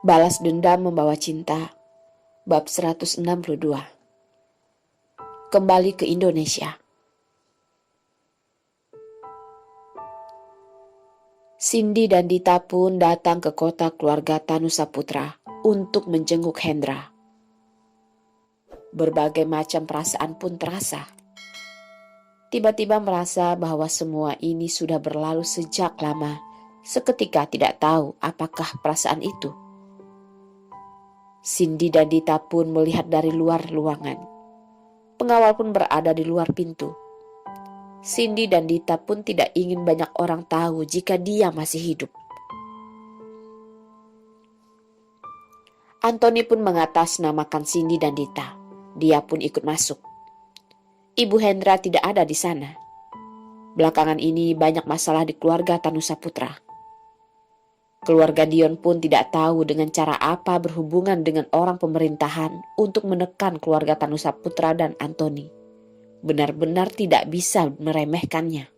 Balas dendam membawa cinta, bab 162. Kembali ke Indonesia. Cindy dan Dita pun datang ke kota keluarga Tanu Saputra untuk menjenguk Hendra. Berbagai macam perasaan pun terasa. Tiba-tiba merasa bahwa semua ini sudah berlalu sejak lama, seketika tidak tahu apakah perasaan itu. Cindy dan Dita pun melihat dari luar ruangan. Pengawal pun berada di luar pintu. Cindy dan Dita pun tidak ingin banyak orang tahu jika dia masih hidup. Anthony pun mengatasnamakan Cindy dan Dita. Dia pun ikut masuk. Ibu Hendra tidak ada di sana. Belakangan ini banyak masalah di keluarga Tanu Saputra. Keluarga Dion pun tidak tahu dengan cara apa berhubungan dengan orang pemerintahan untuk menekan keluarga Tanu Saputra dan Anthony. Benar-benar tidak bisa meremehkannya.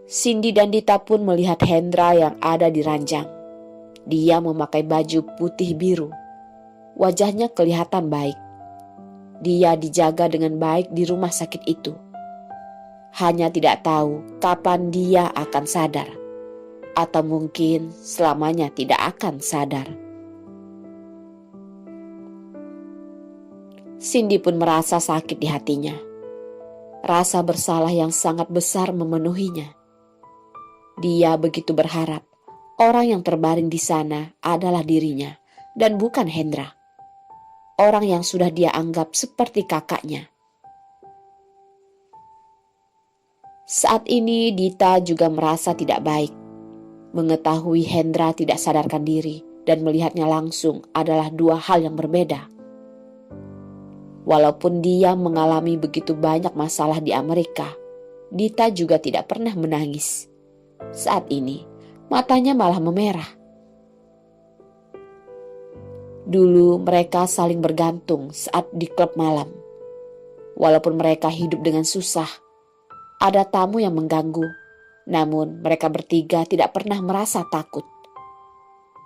Cindy dan Dita pun melihat Hendra yang ada di ranjang. Dia memakai baju putih biru. Wajahnya kelihatan baik. Dia dijaga dengan baik di rumah sakit itu. Hanya tidak tahu kapan dia akan sadar. Atau mungkin selamanya tidak akan sadar. Cindy pun merasa sakit di hatinya. Rasa bersalah yang sangat besar memenuhinya. Dia begitu berharap orang yang terbaring di sana adalah dirinya dan bukan Hendra. Orang yang sudah dia anggap seperti kakaknya. Saat ini Dita juga merasa tidak baik. Mengetahui Hendra tidak sadarkan diri dan melihatnya langsung adalah dua hal yang berbeda. Walaupun dia mengalami begitu banyak masalah di Amerika, Dita juga tidak pernah menangis. Saat ini, matanya malah memerah. Dulu mereka saling bergantung saat di klub malam. Walaupun mereka hidup dengan susah, ada tamu yang mengganggu, namun mereka bertiga tidak pernah merasa takut.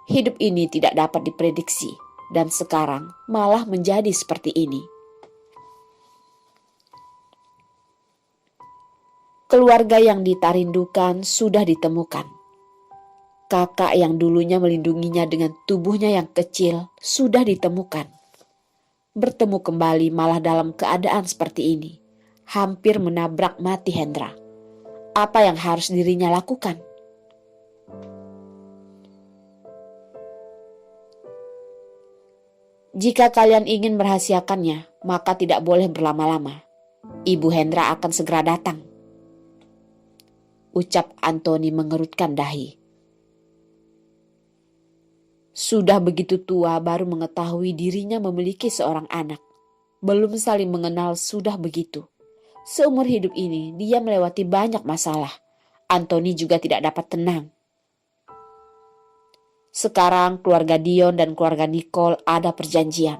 Hidup ini tidak dapat diprediksi, dan sekarang malah menjadi seperti ini. Keluarga yang Dita rindukan sudah ditemukan. Kakak yang dulunya melindunginya dengan tubuhnya yang kecil sudah ditemukan. Bertemu kembali malah dalam keadaan seperti ini. Hampir menabrak mati Hendra. Apa yang harus dirinya lakukan? Jika kalian ingin merahasiakannya, maka tidak boleh berlama-lama. Ibu Hendra akan segera datang. Ucap Anthony mengerutkan dahi. Sudah begitu tua baru mengetahui dirinya memiliki seorang anak. Belum saling mengenal sudah begitu. Seumur hidup ini dia melewati banyak masalah. Anthony juga tidak dapat tenang. Sekarang keluarga Dion dan keluarga Nicole ada perjanjian.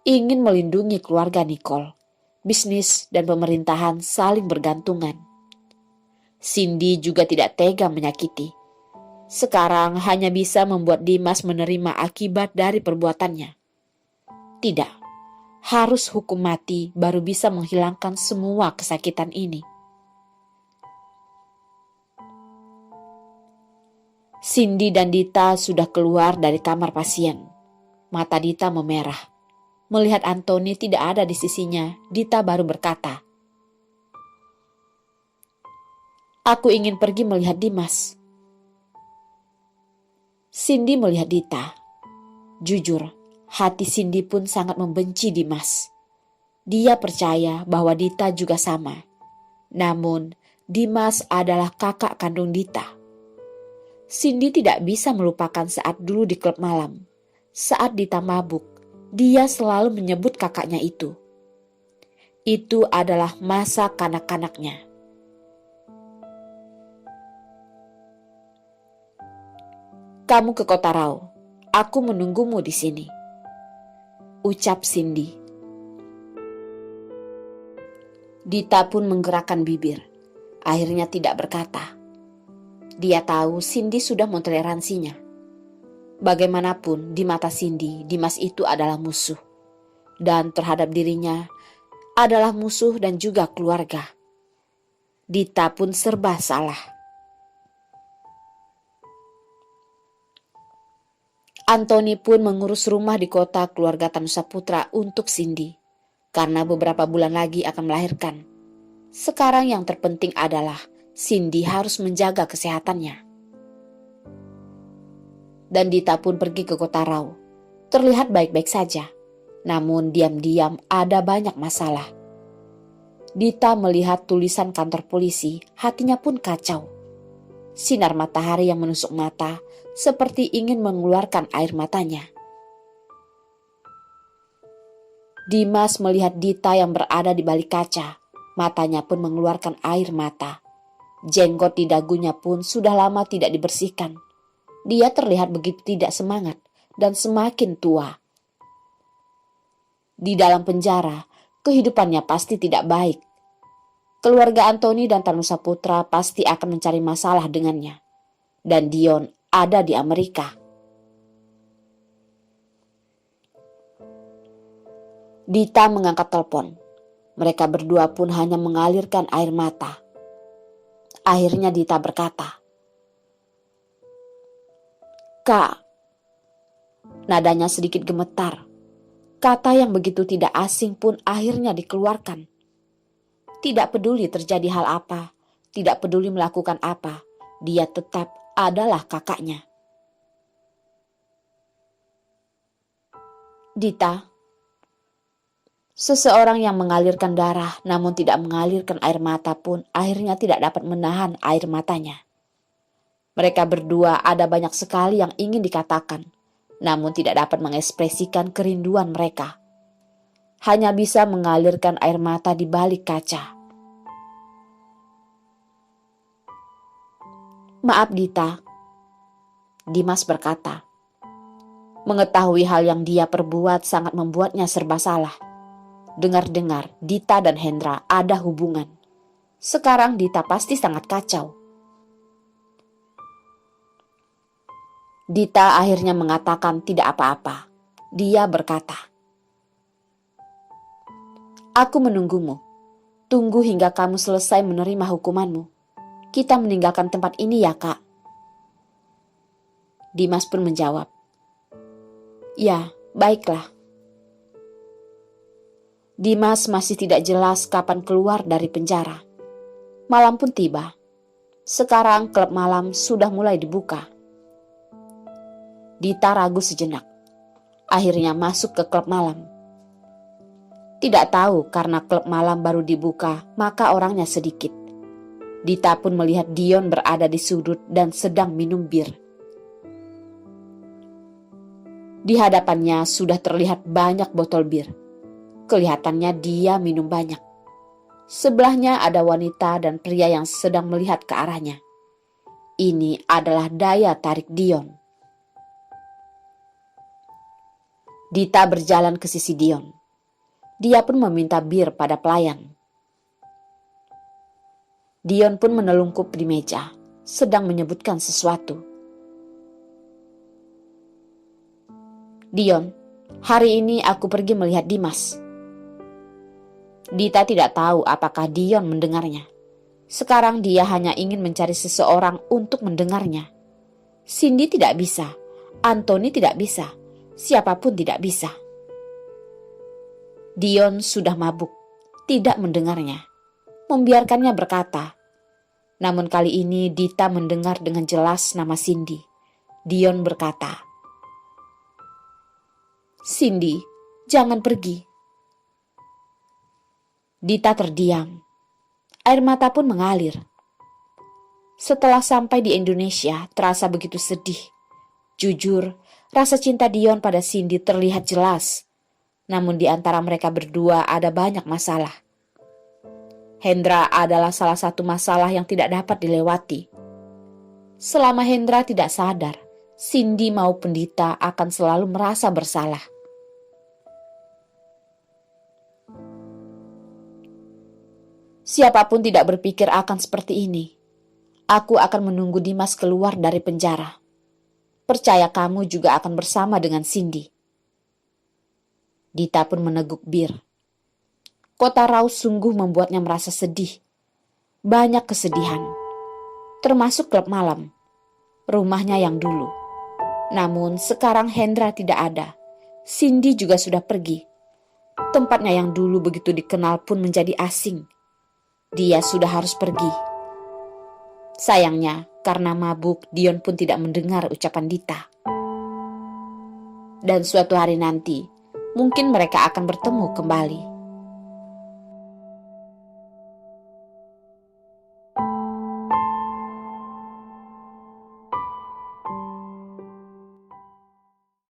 Ingin melindungi keluarga Nicole. Bisnis dan pemerintahan saling bergantungan. Cindy juga tidak tega menyakiti. Sekarang hanya bisa membuat Dimas menerima akibat dari perbuatannya. Tidak, harus hukum mati baru bisa menghilangkan semua kesakitan ini. Cindy dan Dita sudah keluar dari kamar pasien. Mata Dita memerah. Melihat Anthony tidak ada di sisinya, Dita baru berkata, "Aku ingin pergi melihat Dimas." Cindy melihat Dita. Jujur, hati Cindy pun sangat membenci Dimas. Dia percaya bahwa Dita juga sama. Namun, Dimas adalah kakak kandung Dita. Cindy tidak bisa melupakan saat dulu di klub malam. Saat Dita mabuk, dia selalu menyebut kakaknya itu. Itu adalah masa kanak-kanaknya. "Kamu ke Kota Rau. Aku menunggumu di sini," ucap Cindy. Dita pun menggerakkan bibir. Akhirnya tidak berkata. Dia tahu Cindy sudah mentoleransinya. Bagaimanapun di mata Cindy, Dimas itu adalah musuh. Dan terhadap dirinya adalah musuh dan juga keluarga. Dita pun serba salah. Anthony pun mengurus rumah di kota keluarga Tanusaputra untuk Cindy. Karena beberapa bulan lagi akan melahirkan. Sekarang yang terpenting adalah Cindy harus menjaga kesehatannya. Dan Dita pun pergi ke kota Rau. Terlihat baik-baik saja. Namun diam-diam ada banyak masalah. Dita melihat tulisan kantor polisi, hatinya pun kacau. Sinar matahari yang menusuk mata seperti ingin mengeluarkan air matanya. Dimas melihat Dita yang berada di balik kaca. Matanya pun mengeluarkan air mata. Jenggot di dagunya pun sudah lama tidak dibersihkan. Dia terlihat begitu tidak semangat dan semakin tua. Di dalam penjara, kehidupannya pasti tidak baik. Keluarga Anthony dan Tanusaputra pasti akan mencari masalah dengannya. Dan Dion ada di Amerika. Dita mengangkat telepon. Mereka berdua pun hanya mengalirkan air mata. Akhirnya Dita berkata, "Kak." Nadanya sedikit gemetar. Kata yang begitu tidak asing pun akhirnya dikeluarkan. Tidak peduli terjadi hal apa, tidak peduli melakukan apa, dia tetap adalah kakaknya. Dita, seseorang yang mengalirkan darah namun tidak mengalirkan air mata pun akhirnya tidak dapat menahan air matanya. Mereka berdua ada banyak sekali yang ingin dikatakan, namun tidak dapat mengekspresikan kerinduan mereka. Hanya bisa mengalirkan air mata di balik kaca. "Maaf Dita," Dimas berkata. Mengetahui hal yang dia perbuat sangat membuatnya serba salah. Dengar-dengar Dita dan Hendra ada hubungan. Sekarang Dita pasti sangat kacau. Dita akhirnya mengatakan tidak apa-apa. Dia berkata, "Aku menunggumu. Tunggu hingga kamu selesai menerima hukumanmu. Kita meninggalkan tempat ini ya, Kak." Dimas pun menjawab, "Ya, baiklah." Dimas masih tidak jelas kapan keluar dari penjara. Malam pun tiba. Sekarang klub malam sudah mulai dibuka. Dita ragu sejenak. Akhirnya masuk ke klub malam. Tidak tahu karena klub malam baru dibuka, maka orangnya sedikit. Dita pun melihat Dion berada di sudut dan sedang minum bir. Di hadapannya sudah terlihat banyak botol bir. Kelihatannya dia minum banyak. Sebelahnya ada wanita dan pria yang sedang melihat ke arahnya. Ini adalah daya tarik Dion. Dita berjalan ke sisi Dion. Dia pun meminta bir pada pelayan. Dion pun menelungkup di meja, sedang menyebutkan sesuatu. "Dion, hari ini aku pergi melihat Dimas." Dita tidak tahu apakah Dion mendengarnya. Sekarang dia hanya ingin mencari seseorang untuk mendengarnya. Cindy tidak bisa, Anthony tidak bisa, siapapun tidak bisa. Dion sudah mabuk, tidak mendengarnya, membiarkannya berkata. Namun kali ini Dita mendengar dengan jelas nama Cindy. Dion berkata, "Cindy, jangan pergi." Dita terdiam. Air mata pun mengalir. Setelah sampai di Indonesia, terasa begitu sedih. Jujur, rasa cinta Dion pada Cindy terlihat jelas. Namun di antara mereka berdua ada banyak masalah. Hendra adalah salah satu masalah yang tidak dapat dilewati. Selama Hendra tidak sadar, Cindy maupun Dita akan selalu merasa bersalah. Siapapun tidak berpikir akan seperti ini. Aku akan menunggu Dimas keluar dari penjara. Percaya kamu juga akan bersama dengan Cindy. Dita pun meneguk bir. Kota Raus sungguh membuatnya merasa sedih. Banyak kesedihan. Termasuk klub malam. Rumahnya yang dulu. Namun sekarang Hendra tidak ada. Cindy juga sudah pergi. Tempatnya yang dulu begitu dikenal pun menjadi asing. Dia sudah harus pergi. Sayangnya, karena mabuk, Dion pun tidak mendengar ucapan Dita. Dan suatu hari nanti, mungkin mereka akan bertemu kembali.